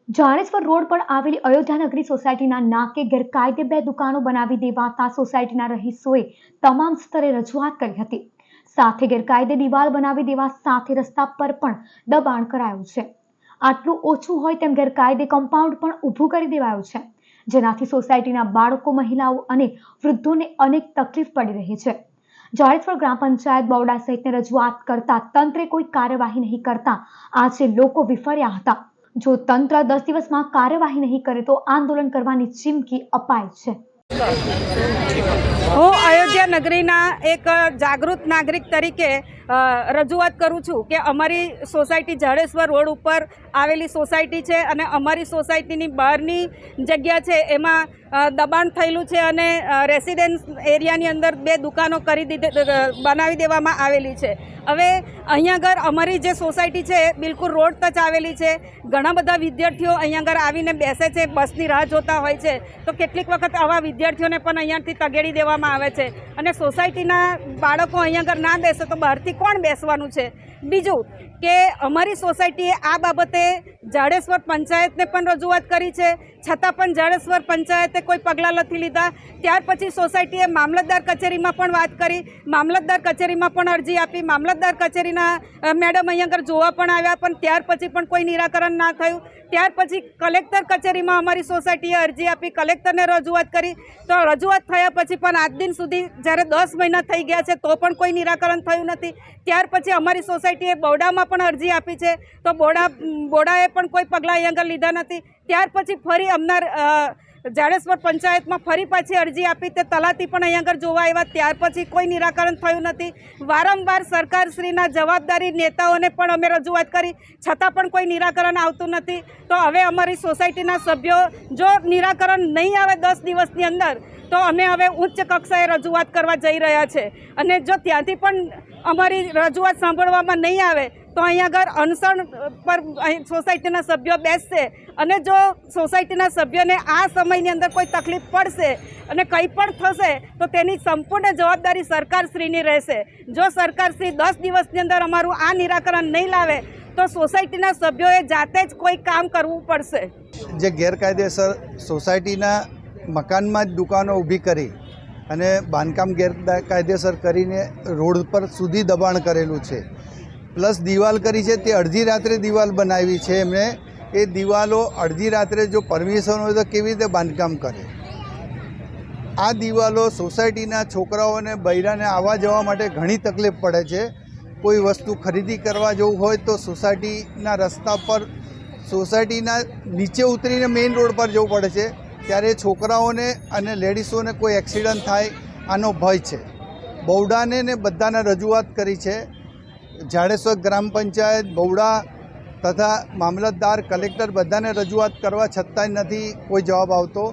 Jadeshwar road પર આવેલી અયોધ્યાનગરી સોસાયટીના નાકે ગેરકાયદે બે દુકાનો બનાવી દેવાતા સોસાયટીના રહીશોએ તમામ સ્તરે રજૂઆત કરી હતી। સાથે ગેરકાયદે દિવાલ બનાવી દેવા સાથે રસ્તા પર પણ દબાણ કરાયું છે। આટલું ઓછું હોય તેમ ગેરકાયદે કમ્પાઉન્ડ પણ ઊભું કરી દેવાયું છે, જેનાથી સોસાયટીના બાળકો, મહિલાઓ અને વૃદ્ધોને અનેક તકલીફ પડી રહી છે। જાડેશ્વર ગ્રામ પંચાયત બરોડા સહિતને રજૂઆત કરતા તંત્રે કોઈ કાર્યવાહી નહીં કરતા આજે લોકો વિફર્યા હતા। જો તંત્ર 10 દિવસમાં કાર્યવાહી નહીં કરે તો આંદોલન કરવાની ચીમકી અપાઈ છે। હું અયોધ્યા નગરીના એક જાગૃત નાગરિક તરીકે રજૂઆત કરું છું કે અમારી સોસાયટી જાડેશ્વર રોડ ઉપર આવેલી સોસાયટી છે અને અમારી સોસાયટીની બહારની જગ્યા છે એમાં દબાણ થયેલું છે અને રેસિડેન્સ એરિયાની અંદર બે દુકાનો બનાવી દેવામાં આવેલી છે। હવે અહીંયા આગળ અમારી જે સોસાયટી છે બિલકુલ રોડ ટચ આવેલી છે। ઘણા બધા વિદ્યાર્થીઓ અહીંયા આગળ આવીને બેસે છે, બસની રાહ જોતા હોય છે, તો કેટલીક વખત આવા વિદ્યાર્થીઓને પણ અહીંયાથી તગેડી દેવામાં આવે છે અને સોસાયટીના બાળકો અહીંયા આગળ ના બેસે તો બહારથી કોણ બેસવાનું છે। બીજું કે અમારી સોસાયટીએ આ બાબતે જાડેશ્વર પંચાયતને પણ રજૂઆત કરી છે, છતાં પણ જાડેશ્વર પંચાયતે કોઈ પગલાં નથી લીધા। ત્યાર પછી સોસાયટીએ મામલતદાર કચેરીમાં પણ વાત કરી, મામલતદાર કચેરીમાં પણ અરજી આપી, મામલતદાર કચેરીના મેડમ અહીંયા આગળ જોવા પણ આવ્યા, પણ ત્યાર પછી પણ કોઈ નિરાકરણ ના થયું। ત્યાર પછી કલેક્ટર કચેરીમાં અમારી સોસાયટીએ અરજી આપી, કલેક્ટરને રજૂઆત કરી, તો રજૂઆત થયા પછી પણ આજ દિન સુધી જ્યારે 10 મહિના થઈ ગયા છે તો પણ કોઈ નિરાકરણ થયું નથી। ત્યાર પછી અમારી સોસાયટીએ બરોડામાં પણ અરજી આપી છે, તો બોડાએ પણ કોઈ પગલાં અહીંયા આગળ લીધા નથી। ત્યાર પછી ફરી જાડેશ્વર પંચાયતમાં ફરી પાછી અરજી આપી, તે તલાટી પણ અહીંયા આગળ જોવા આવ્યા, ત્યાર પછી કોઈ નિરાકરણ થયું નથી। વારંવાર સરકારશ્રીના જવાબદારી નેતાઓને પણ અમે રજૂઆત કરી, છતાં પણ કોઈ નિરાકરણ આવતું નથી। તો હવે અમારી સોસાયટીના સભ્યો જો નિરાકરણ નહીં આવે 10 દિવસની અંદર તો અમે હવે ઉચ્ચ કક્ષાએ રજૂઆત કરવા જઈ રહ્યા છે અને જો ત્યાંથી પણ અમારી રજૂઆત સાંભળવામાં નહીં આવે તો અહીંયા આગળ અનશન પર સોસાયટીના સભ્યો બેસશે અને જો સોસાયટીના સભ્યોને આ સમયની અંદર કોઈ તકલીફ પડશે અને કંઈ પણ થશે તો તેની સંપૂર્ણ જવાબદારી સરકારશ્રીની રહેશે। જો સરકારશ્રી 10 દિવસની અંદર અમારું આ નિરાકરણ નહીં લાવે તો સોસાયટીના સભ્યોએ જાતે જ કોઈ કામ કરવું પડશે। જે ગેરકાયદેસર સોસાયટીના મકાનમાં જ દુકાનો ઊભી કરી અને બાંધકામ ગેરકાયદેસર કરીને રોડ પર સુધી દબાણ કરેલું છે, પ્લસ દિવાલ કરી છે તે અડધી રાત્રે દિવાલ બનાવી છે એમણે। એ દિવાલો અડધી રાત્રે જો પરમિશન હોય તો કેવી રીતે બાંધકામ કરે? આ દિવાલો સોસાયટીના છોકરાઓને બૈરાને આવવા જવા માટે ઘણી તકલીફ પડે છે। કોઈ વસ્તુ ખરીદી કરવા જવું હોય તો સોસાયટીના રસ્તા પર સોસાયટીના નીચે ઉતરીને મેઇન રોડ પર જવું પડે છે, ત્યારે છોકરાઓને અને લેડીઝોને કોઈ એક્સિડન્ટ થાય આનો ભય છે। બરોડાને ને બધાને રજૂઆત કરી છે, જાડેશ્વર ગ્રામ પંચાયત, બરોડા તથા મામલતદાર, કલેક્ટર બધાને રજૂઆત કરવા છતાંય નથી કોઈ જવાબ આવતો।